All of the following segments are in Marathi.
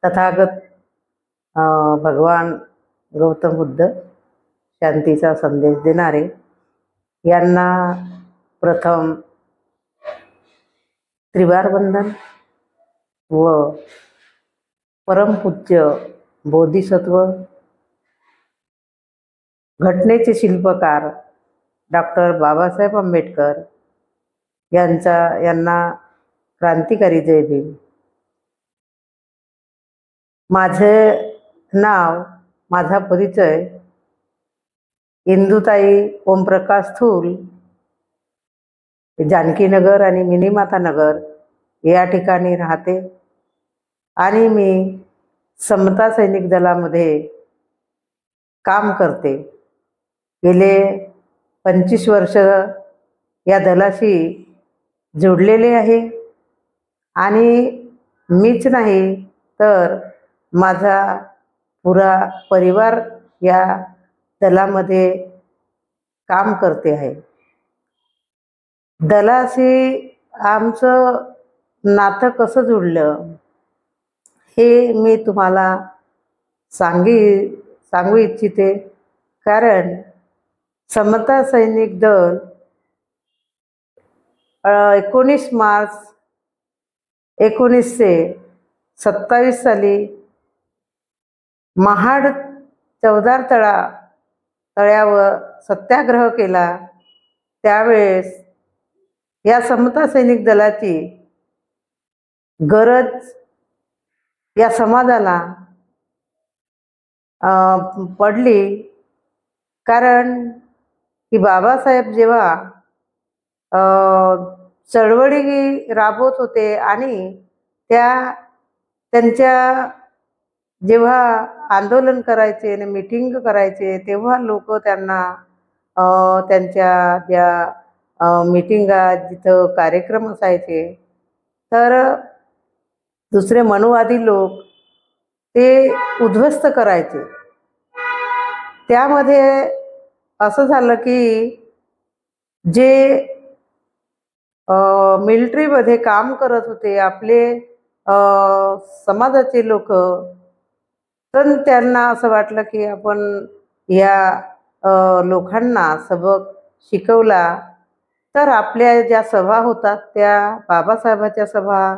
तथागत भगवान गौतम बुद्ध शांतीचा संदेश देणारे यांना प्रथम त्रिवार वंदन व परमपूज्य बोधिसत्व घटनेचे शिल्पकार डॉक्टर बाबासाहेब आंबेडकर यांना क्रांतिकारी जय भीम। माझे नाव, माझा परिचय इंदुताई ओमप्रकाश थूल, जानकीनगर आणि मिनीमाता नगर या ठिकाणी राहते आणि मी समता सैनिक दलामध्ये काम करते। गेले 25 वर्ष या दलाशी जोडलेले आहे आणि मीच नाही तर माझा पुरा परिवार या दलामध्ये काम करते आहे। दलाशी आमचं नातं कसं जुळलं हे मी तुम्हाला सांगू इच्छिते। कारण समता सैनिक दल 19 मार्च 1927 साली महाड चौदार तळ्यावर सत्याग्रह केला। त्यावेळेस या समता सैनिक दलाची गरज या समाजाला पडली। कारण की बाबासाहेब जेव्हा चळवळी राबवत होते आणि त्यांच्या जेव्हा आंदोलन करायचे आणि मीटिंग करायचे तेव्हा लोक त्यांना त्यांच्या ज्या मीटिंगा जिथं कार्यक्रम असायचे तर दुसरे मनुवादी लोक ते उद्ध्वस्त करायचे। त्यामध्ये असं झालं की जे मिलिटरीमध्ये काम करत होते आपले समाजाचे लोक, तर त्यांना असं वाटलं की आपण या लोकांना सबक शिकवला तर आपल्या ज्या सभा होतात त्या बाबासाहेबांच्या सभा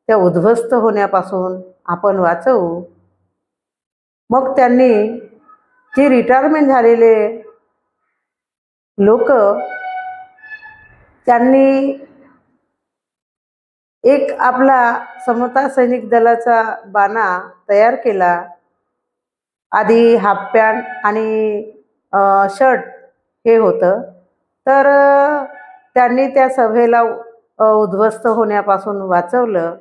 त्या उद्ध्वस्त होण्यापासून आपण वाचवू। मग त्यांनी जे रिटायरमेंट झालेले लोक त्यांनी एक आपला समता सैनिक दलाचा बाणा तयार केला। आधी हाफ पॅन्ट आणि शर्ट हे होतं, तर त्यांनी त्या सभेला उद्ध्वस्त होण्यापासून वाचवलं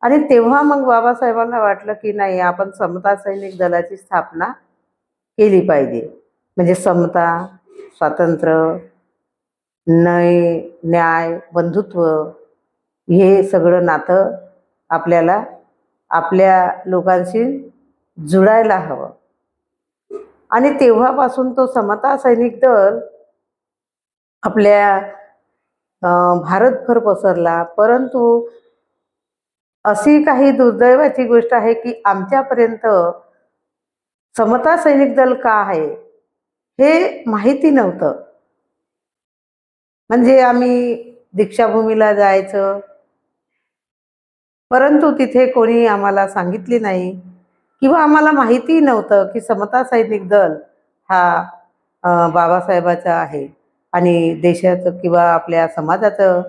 आणि तेव्हा मग बाबासाहेबांना वाटलं की नाही, आपण समता सैनिक दलाची स्थापना केली पाहिजे। म्हणजे समता, स्वातंत्र्य, न्याय, बंधुत्व हे सगळं नातं आपल्याला आपल्या लोकांशी जुळायला हवं। आणि तेव्हापासून तो समता सैनिक दल आपल्या भारतभर पसरला। परंतु अशी काही दुर्दैवाची गोष्ट आहे की आमच्यापर्यंत समता सैनिक दल का आहे हे माहिती नव्हतं। म्हणजे आम्ही दीक्षाभूमीला जायचं, परंतु तिथे कोणी आम्हाला सांगितले नाही किंवा आम्हाला माहिती नव्हतं की समता सैनिक दल हा बाबासाहेबाचा आहे आणि देशाचं किंवा आपल्या समाजाचं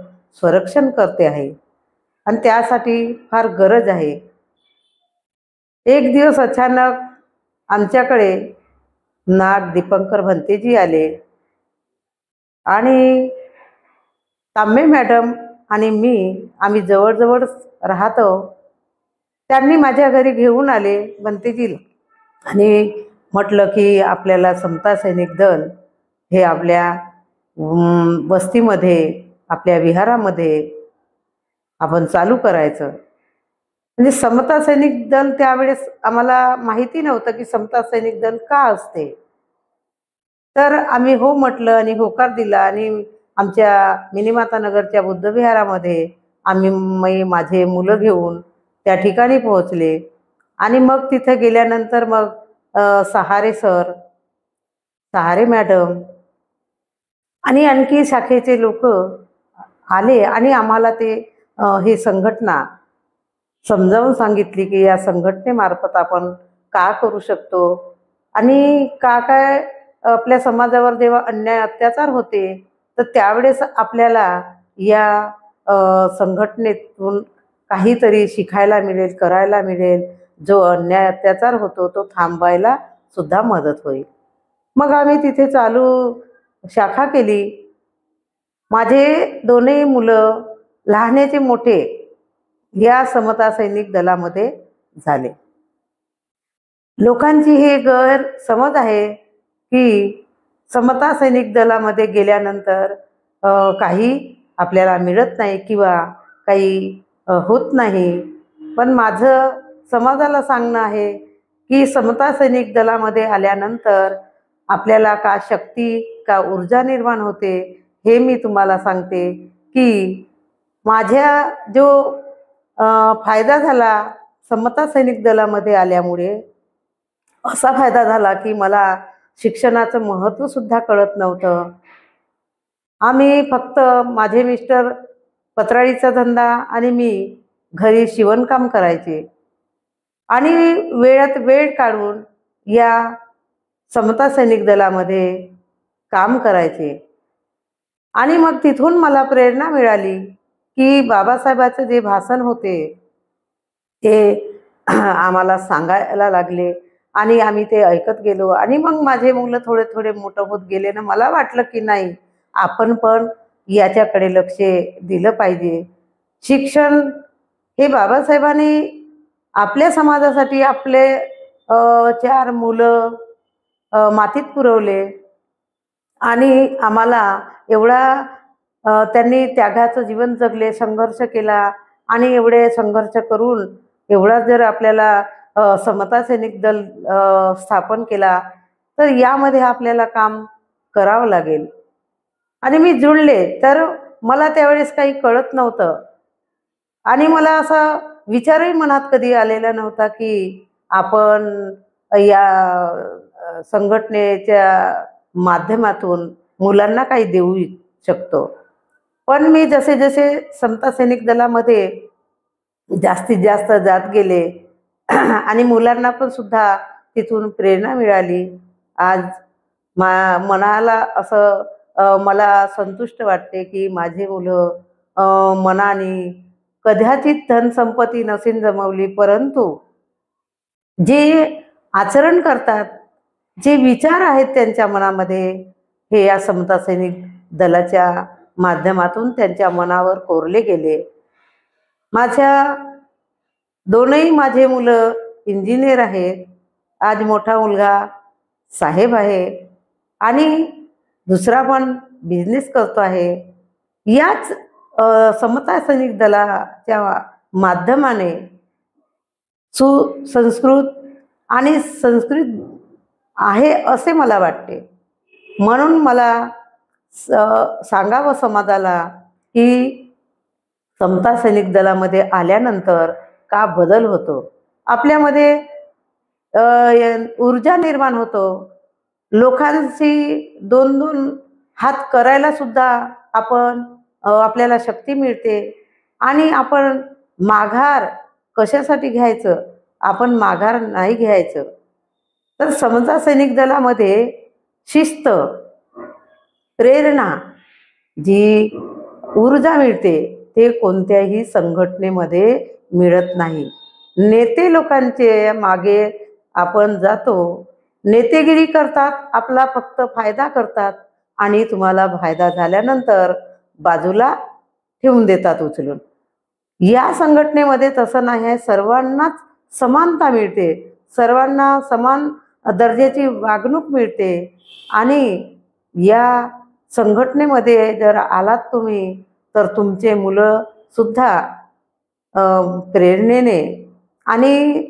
संरक्षण करते आहे आणि त्यासाठी फार गरज आहे। एक दिवस अचानक आमच्याकडे नाग दीपंकर भंतेजी आले आणि तांबे मॅडम आणि आम्ही जवळजवळ राहतो। त्यांनी माझ्या घरी घेऊन आले भंतेजीला आणि म्हटलं की आपल्याला समता सैनिक दल हे आपल्या वस्तीमध्ये, आपल्या विहारामध्ये आपण चालू करायचं। म्हणजे समता सैनिक दल त्यावेळेस आम्हाला माहिती नव्हतं की समता सैनिक दल का असते। तर आम्ही हो म्हटलं आणि होकार दिला आणि आमच्या मिनीमाता नगरच्या बुद्धविहारामध्ये आम्ही माझे मुलं घेऊन त्या ठिकाणी पोहोचले आणि मग तिथे गेल्यानंतर मग सहारे सर, सहारे मॅडम आणि आणखी शाखेचे लोक आले आणि आम्हाला ते ही संघटना समजावून सांगितली की या संघटनेमार्फत आपण का करू शकतो आणि का काय आपल्या समाजावर जेव्हा अन्याय अत्याचार होते तर त्यावेळेस आपल्याला या संघटनेतून काहीतरी शिकायला मिळेल, करायला मिळेल, जो अन्याय अत्याचार होतो तो थांबायला सुद्धा मदत होईल. मग आम्ही तिथे चालू शाखा केली. माझे दोन्ही मुलं लहानाचे मोठे या समता सैनिक दलामध्ये झाले. लोकांची हे गैरसमज आहे की समता सैनिक दलामध्ये गेल्यानंतर काही आपल्याला मिळत नाही किंवा काही होत नाही. पण माझं समाजाला सांगणं आहे की समता सैनिक दलामध्ये आल्यानंतर आपल्याला का शक्ती, का ऊर्जा निर्माण होते हे मी तुम्हाला सांगते की माझ्या जो फायदा झाला समता सैनिक दलामध्ये आल्यामुळे असा फायदा झाला की मला शिक्षणाचं महत्त्व सुद्धा कळत नव्हतं. आम्ही फक्त माझे मिस्टर पत्राळीचा धंदा आणि मी घरी शिवणकाम करायचे आणि वेळात वेळ काढून या समता सैनिक दलामध्ये काम करायचे. आणि मग तिथून मला प्रेरणा मिळाली की बाबासाहेबांचे जे भाषण होते ते आम्हाला सांगायला लागले आणि आम्ही ते ऐकत गेलो आणि मग माझे मुलं थोडे थोडे मोठं होत गेले ना मला वाटलं की नाही आपण पण याच्याकडे लक्ष दिलं पाहिजे. शिक्षण हे बाबासाहेबांनी आपल्या समाजासाठी आपले 4 मुलं मातीत पुरवले आणि आम्हाला एवढा त्यांनी त्यागाचं जीवन जगले, संघर्ष केला आणि एवढे संघर्ष करून एवढा जर आपल्याला समता सैनिक दल स्थापन केला तर यामध्ये आपल्याला काम करावं लागेल. आणि मी जुळले तर मला त्यावेळेस काही कळत नव्हतं आणि मला असा विचारही मनात कधी आलेला नव्हता की आपण या संघटनेच्या माध्यमातून मुलांना काही देऊ शकतो. पण मी जसे जसे समता सैनिक दलामध्ये जास्तीत जास्त जात गेले आणि मुलांना पण सुद्धा तिथून प्रेरणा मिळाली. आज मनाला असं मला संतुष्ट वाटते की माझे मुलं मनाने कदाचित धनसंपत्ती नसेल जमवली परंतु जे आचरण करतात, जे विचार आहेत त्यांच्या मनामध्ये हे या समता सैनिक दलाच्या माध्यमातून त्यांच्या मनावर कोरले गेले. दोनही माझे मुलं इंजिनियर आहेत. आज मोठा मुलगा साहेब आहे आणि दुसरा पण बिझनेस करतो आहे. याच समता सैनिक दलाच्या माध्यमाने सुसंस्कृत आणि संस्कृत आहे असे मला वाटते. म्हणून मला सांगावं समाजाला की समता सैनिक दलामध्ये आल्यानंतर का बदल होतो, आपल्यामध्ये ऊर्जा निर्माण होतो, लोकांशी 2-2 हात करायला सुद्धा आपल्याला शक्ती मिळते आणि आपण माघार कशासाठी घ्यायचं, आपण माघार नाही घ्यायचं. तर समता सैनिक दलामध्ये शिस्त, प्रेरणा, जी ऊर्जा मिळते ते कोणत्याही संघटनेमध्ये मिळत नाही. नेते लोकांचे मागे आपण जातो, नेतेगिरी करतात, आपला फक्त फायदा करतात आणि तुम्हाला फायदा झाल्यानंतर बाजूला ठेवून देतात उचलून. या संघटनेमध्ये तसं नाही आहे. सर्वांनाच समानता मिळते, सर्वांना समान दर्जाची वागणूक मिळते आणि या संघटनेमध्ये जर आलात तुम्ही तर तुमचे मुलं सुद्धा प्रेरणेने आणि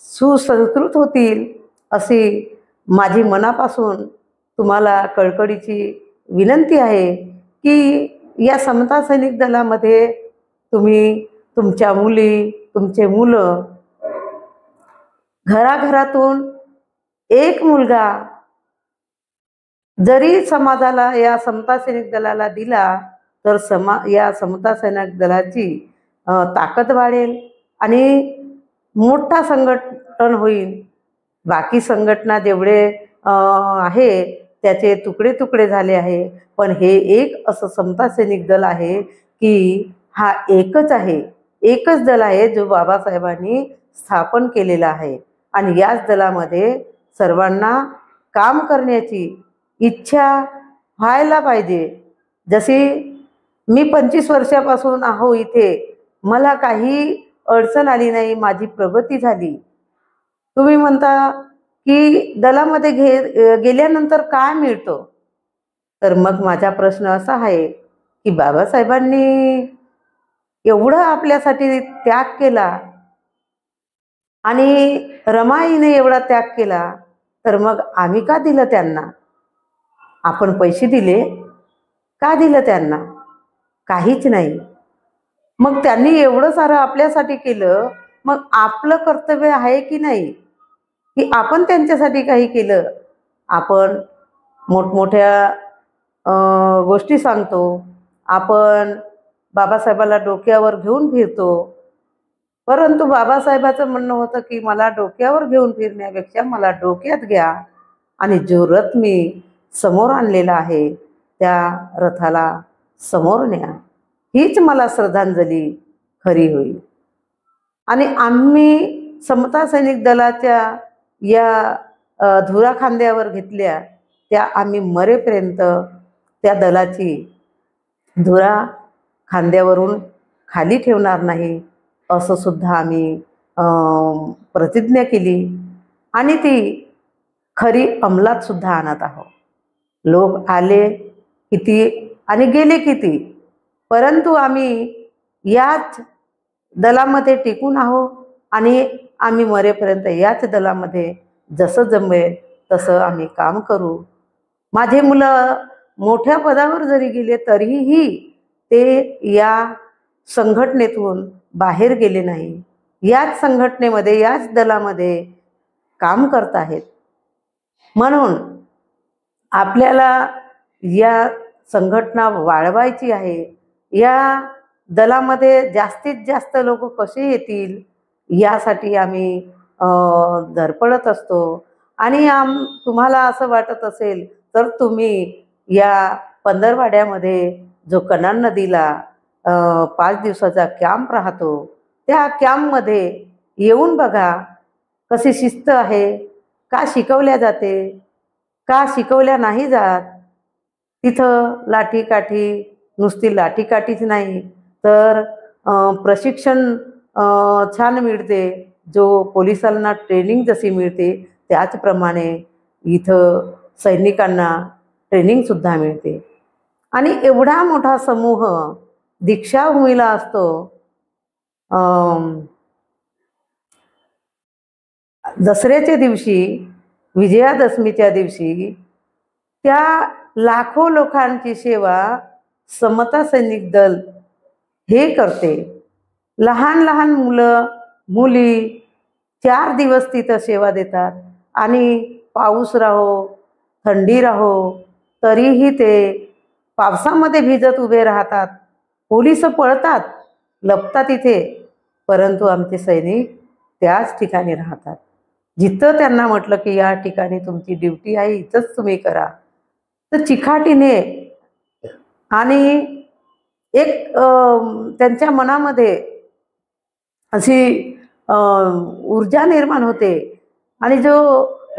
सुसंस्कृत होतील अशी माझी मनापासून तुम्हाला कळकळीची विनंती आहे की या समता सैनिक दलामध्ये तुम्ही तुमच्या मुली, तुमचे मुलं घराघरातून एक मुलगा जरी समाजाला या समता सैनिक दलाला दिला तर या समता सैनिक दलाची ताकद वाढेल आणि मोठा संघटन होईल. बाकी संघटना जेवढे आहे त्याचे तुकडे तुकडे झाले आहे, पण हे एक असं समता सैनिक दल आहे की हा एकच आहे, एकच दल आहे जो बाबासाहेबांनी स्थापन केलेला आहे. आणि याच दलामध्ये सर्वांना काम करण्याची इच्छा व्हायला पाहिजे. जशी मी 25 वर्षापासून आहो इथे, मला काही अडचण आली नाही, माझी प्रगती झाली. तुम्ही म्हणता की दलामध्ये गेल्यानंतर काय मिळतं? तर मग माझा प्रश्न असा आहे की बाबासाहेबांनी एवढं आपल्यासाठी त्याग केला आणि रमाईने एवढा त्याग केला, तर मग आम्ही का दिलं त्यांना? आपण पैसे दिले? का दिलं त्यांना? काहीच नाही. मग त्यांनी एवढं सारं आपल्यासाठी केलं, मग आपलं कर्तव्य आहे की नाही की आपण त्यांच्यासाठी काही केलं? आपण मोठमोठ्या गोष्टी सांगतो, आपण बाबासाहेबाला डोक्यावर घेऊन फिरतो, परंतु बाबासाहेबाचं म्हणणं होतं की मला डोक्यावर घेऊन फिरण्यापेक्षा मला डोक्यात घ्या आणि जो रथ मी समोर आणलेला आहे त्या रथाला समोर न्या, हीच मला श्रद्धांजली खरी होईल. आणि आम्ही समता सैनिक दलाच्या या धुरा खांद्यावर घेतल्या, त्या आम्ही मरेपर्यंत त्या दलाची धुरा खांद्यावरून खाली ठेवणार नाही, असं सुद्धा आम्ही प्रतिज्ञा केली आणि ती खरी अंमलात सुद्धा आणत आहोत. लोक आले किती आणि गेले किती, परंतु आम्ही याच दलामध्ये टिकून आहोत आणि आम्ही मरेपर्यंत याच दलामध्ये जसं जमेल तसं आम्ही काम करू. माझे मुलं मोठ्या पदावर जरी गेले तरीही ते या संघटनेतून बाहेर गेले नाही, याच संघटनेमध्ये याच दलामध्ये काम करत आहेत. म्हणून आपल्याला या संघटना वाढवायची आहे. या दलामध्ये जास्तीत जास्त लोक कसे येतील यासाठी आम्ही धडपडत असतो. आणि तुम्हाला असं वाटत असेल तर तुम्ही या पंधरवाड्यामध्ये जो कन्हान नदीला 5 दिवसाचा कॅम्प राहतो, त्या कॅम्पमध्ये येऊन बघा कशी शिस्त आहे, का शिकवल्या जाते, का शिकवल्या नाही जात. तिथं लाठीकाठी, नुसती लाठीकाठीच नाही तर प्रशिक्षण छान मिळते. जो पोलिसांना ट्रेनिंग जशी मिळते त्याचप्रमाणे इथं सैनिकांना ट्रेनिंगसुद्धा मिळते. आणि एवढा मोठा समूह दीक्षाभूमीला असतो. दसऱ्याच्या दिवशी, विजयादशमीच्या दिवशी त्या लाखो लोकांची सेवा समता सैनिक दल हे करते. लहान लहान मुलं मुली 4 दिवस तिथं सेवा देतात आणि पाऊस राहो, थंडी राहो, तरीही ते पावसामध्ये भिजत उभे राहतात. पोलिस पळतात, लपतात इथे, परंतु आमचे सैनिक त्याच ठिकाणी राहतात. जिथं त्यांना म्हटलं की या ठिकाणी तुमची ड्युटी आहे, इथंच तुम्ही करा, तर चिकाटीने आणि एक त्यांच्या मनामध्ये अशी ऊर्जा निर्माण होते. आणि जो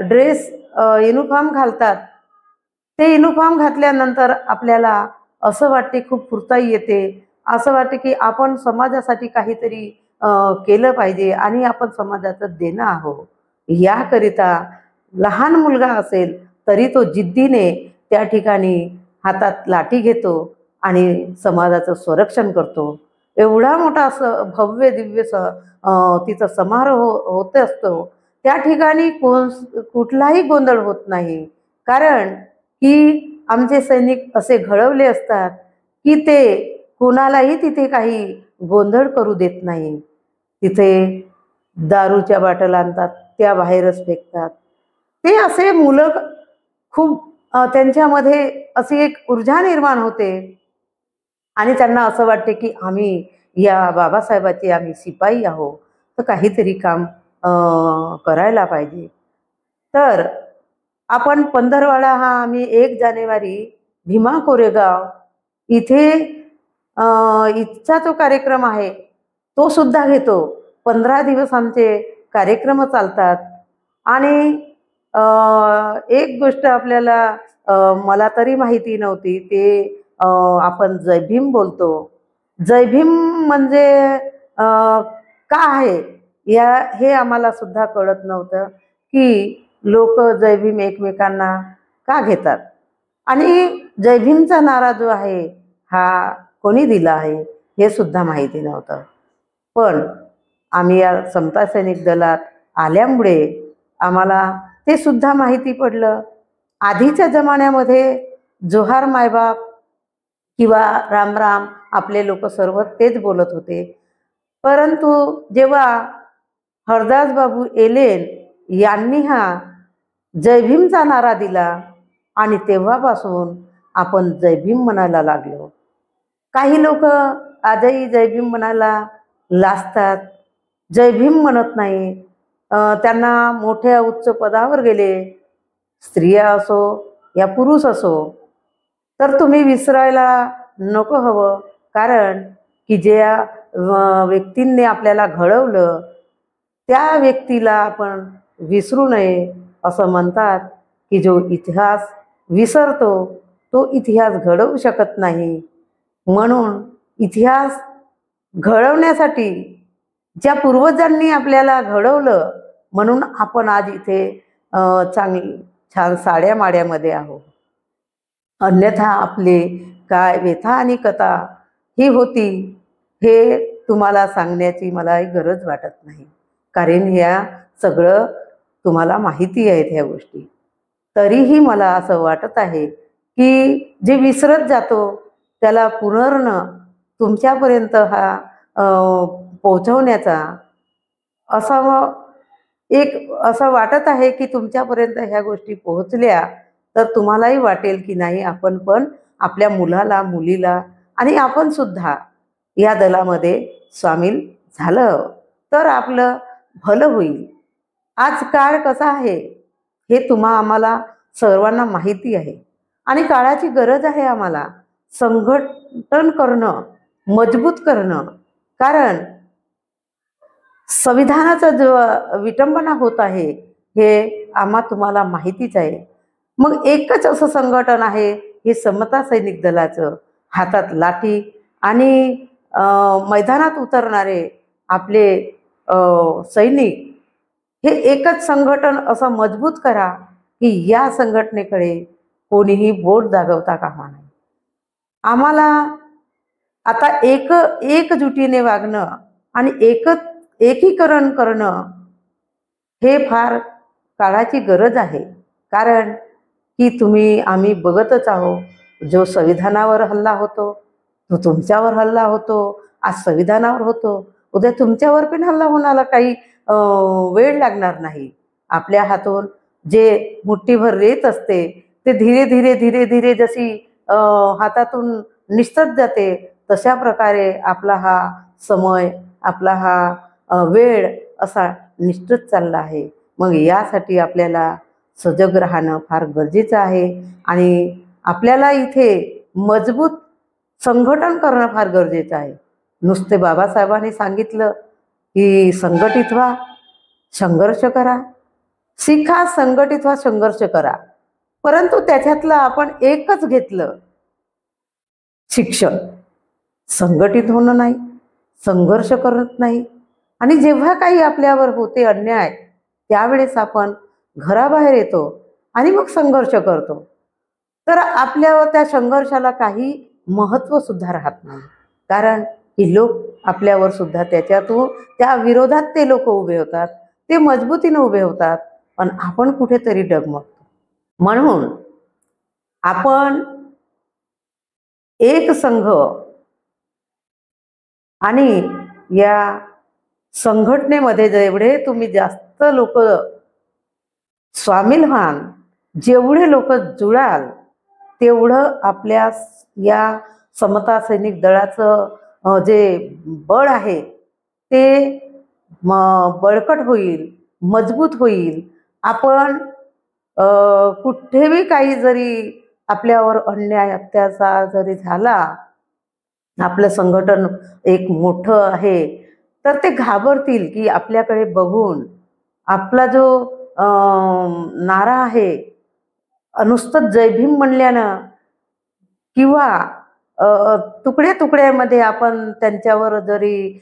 ड्रेस युनिफॉर्म घालतात, ते युनिफॉर्म घातल्यानंतर आपल्याला असं वाटते, खूप फुरताई येते, असं वाटते की आपण समाजासाठी काहीतरी केलं पाहिजे आणि आपण समाजाचं देणं आहोत. याकरिता लहान मुलगा असेल तरी तो जिद्दीने त्या ठिकाणी हातात लाठी घेतो आणि समाजाचं संरक्षण करतो. एवढा मोठा असं भव्य दिव्य तिथं समारोह होत असतो. त्या ठिकाणी कुठलाही गोंधळ होत नाही, कारण की आमचे सैनिक असे घडवले असतात की ते कोणालाही तिथे काही गोंधळ करू देत नाही. तिथे दारूच्या बाटल आणतात, त्या बाहेरच फेकतात. ते असे मुलं खूप त्यांच्यामध्ये अशी एक ऊर्जा निर्माण होते आणि त्यांना असं वाटते की आम्ही या बाबासाहेबाचे आम्ही शिपाई आहोत, तर काहीतरी काम करायला पाहिजे. तर आपण पंधरवाडा हा आम्ही 1 जानेवारी भीमा कोरेगाव इथे इथचा जो कार्यक्रम आहे तो सुद्धा घेतो. 15 दिवस आमचे कार्यक्रम चालतात आणि एक गोष्ट आपल्याला मला तरी माहिती नव्हती ते आपण जय भीम बोलतो. जय भीम म्हणजे का आहे हे आम्हाला सुद्धा कळत नव्हतं की लोक जय भीम एकमेकांना का घेतात आणि जय भीमचा नारा जो आहे हा कोणी दिला आहे हे सुद्धा माहिती नव्हतं. पण आम्ही या समता सैनिक दलात आल्यामुळे आम्हाला ते सुद्धा माहिती पडलं. आधीच्या जमान्यामध्ये जोहार मायबाप किंवा राम राम आपले लोक सर्व तेच बोलत होते. परंतु जेव्हा हरदास बाबू एलेन यांनी हा जय भीमचा नारा दिला आणि तेव्हापासून आपण जय भीम म्हणायला लागलो. काही लोक आजही जय भीम म्हणायला लाजतात, जय भीम म्हणत नाही. त्यांना मोठ्या उच्च पदावर गेले, स्त्रिया असो या पुरुष असो, तर तुम्ही विसरायला नको हवं. कारण की ज्या व्यक्तींनी आपल्याला घडवलं त्या व्यक्तीला आपण विसरू नये. असं म्हणतात की जो इतिहास विसरतो तो इतिहास घडवू शकत नाही. म्हणून इतिहास घडवण्यासाठी ज्या पूर्वजांनी आपल्याला घडवलं म्हणून आपण आज इथे चांगली छान साड्या माड्यामध्ये आहोत. अन्यथा आपले काय व्यथा आणि कथा ही होती हे तुम्हाला सांगण्याची मलाही गरज वाटत नाही. कारण ह्या सगळं तुम्हाला माहिती आहेत ह्या गोष्टी. तरीही मला असं वाटत आहे की जे विसरत जातो त्याला पुनर्न तुमच्यापर्यंत हा पोहोचवण्याचा असं वाटत आहे की तुमच्यापर्यंत ह्या गोष्टी पोहोचल्या तर तुम्हालाही वाटेल की नाही आपण पण आपल्या मुलाला मुलीला आणि आपण सुद्धा या दलामध्ये सामील झालं तर आपलं भलं होईल. आज काळ कसा आहे हे आम्हाला सर्वांना माहिती आहे आणि काळाची गरज आहे आम्हाला संघटन करणं, मजबूत करणं. कारण संविधानाचं जो विटंबना होत आहे हे तुम्हाला माहितीच आहे. मग एकच असं संघटन आहे हे समता सैनिक दलाचं. हातात लाठी आणि मैदानात उतरणारे आपले सैनिक हे एकच संघटन असं मजबूत करा की या संघटनेकडे कोणीही बोट दाखवता कामा नये. आम्हाला आता एकजुटीने वागणं आणि एकीकरण करणं हे फार काळाची गरज आहे. कारण की आम्ही बघतच आहोत जो संविधानावर हल्ला होतो तो तुमच्यावर हल्ला होतो. आज संविधानावर होतो उद्या तुमच्यावर पण हल्ला होण्याला काही वेळ लागणार नाही. आपल्या हातून जे मुठ्ठीभर रेत असते ते धीरे धीरे धीरे धीरे जशी हातातून निसटत जाते तशा प्रकारे आपला हा समय आपला हा वेळ असा निसटत चालला आहे. मग यासाठी आपल्याला सजग राहणं फार गरजेचं आहे आणि आपल्याला इथे मजबूत संघटन करणं फार गरजेचं आहे. नुसते बाबासाहेबांनी सांगितलं की संघटित व्हा, संघर्ष करा, शिका, संघटित व्हा, संघर्ष करा. परंतु त्याच्यातलं आपण एकच घेतलं शिक्षण. संघटित होणं नाही, संघर्ष करत नाही आणि जेव्हा काही आपल्यावर होते अन्याय त्यावेळेस आपण घराबाहेर येतो आणि मग संघर्ष करतो. तर आपल्यावर त्या संघर्षाला काही महत्त्व सुद्धा राहत नाही. कारण की लोक आपल्यावर सुद्धा त्या विरोधात ते लोक उभे होतात, ते मजबूतीने उभे होतात, पण आपण कुठेतरी डगमगतो. म्हणून आपण एक संघ आणि या संघटनेमध्ये जेवढे तुम्ही जास्त लोक सामील व्हाल, जेवढे लोक जुळाल, तेवढं आपल्या या समता सैनिक दलाचं जे बळ आहे ते बळकट होईल, मजबूत होईल. आपण कुठेही काही जरी आपल्यावर अन्याय अत्याचार जरी झाला, आपलं संघटन एक मोठं आहे, तर ते घाबरतील की आपल्याकडे बघून आपला जो नारा आहे, नुसतं जय भीम म्हणल्यानं किंवा तुकड्या तुकड्यामध्ये आपण त्यांच्यावर जरी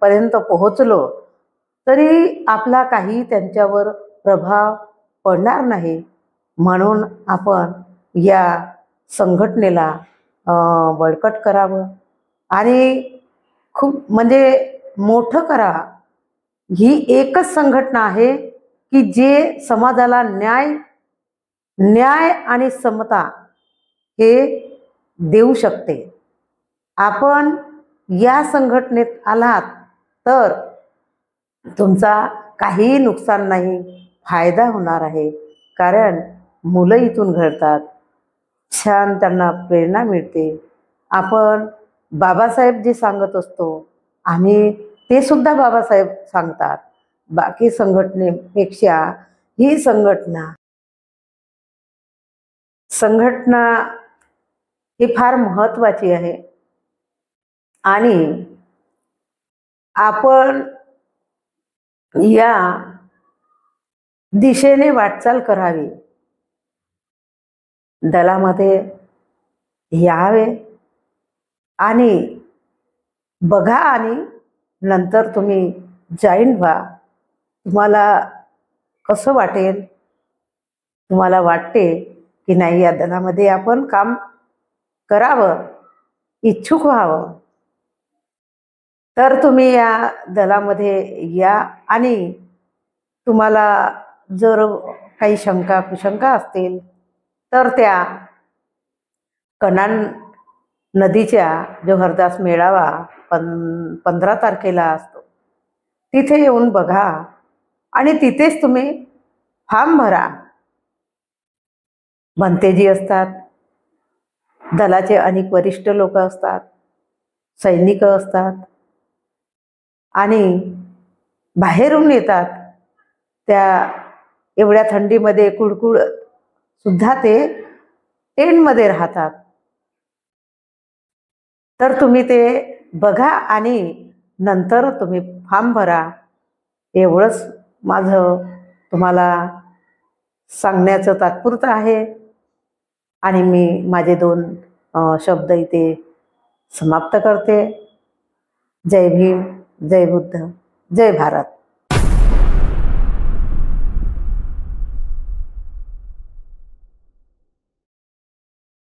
पर्यंत पोहोचलो, तरी आपला काही त्यांच्यावर प्रभाव पडणार नाही. म्हणून आपण या संघटनेला बळकट करावं आणि खूप म्हणजे मोठं करा. ही एकच संघटना आहे की जे समाजाला न्याय आणि समता हे देऊ शकते. आपण या संघटनेत आलात तर तुमचा काहीही नुकसान नाही, फायदा होणार आहे. कारण मुलं इथून घडतात, छान त्यांना प्रेरणा मिळते. आपण बाबासाहेब जे सांगत असतो, आम्ही ते सुद्धा बाबासाहेब सांगतात. बाकी संघटनेपेक्षा ही संघटना ही फार महत्त्वाची आहे आणि आपण या दिशेने वाटचाल करावी. दलामध्ये यावे आणि बघा आणि नंतर तुम्ही जॉईन व्हा. तुम्हाला कसं वाटेल? तुम्हाला वाटते की नाही या दलामध्ये आपण काम करावं, इच्छुक व्हावं, तर तुम्ही या दलामध्ये या. आणि तुम्हाला जर काही शंका कुशंका असतील तर त्या कनान नदीच्या जो हरदास मेळावा 15 तारखेला असतो, तिथे येऊन बघा आणि तिथेच तुम्ही फॉर्म भरा. भंतेजी असतात, दलाचे अनेक वरिष्ठ लोक असतात, सैनिक असतात आणि बाहेरून येतात. त्या एवढ्या थंडीमध्ये कुडकुड सुद्धा ते टेंटमध्ये राहतात. तर तुम्ही ते बघा आणि नंतर तुम्ही फॉर्म भरा. एवढंच माझं तुम्हाला सांगण्याचं तात्पुरतं आहे आणि मी माझे 2 शब्द इथे समाप्त करते. जय भीम, जय बुद्ध, जय भारत.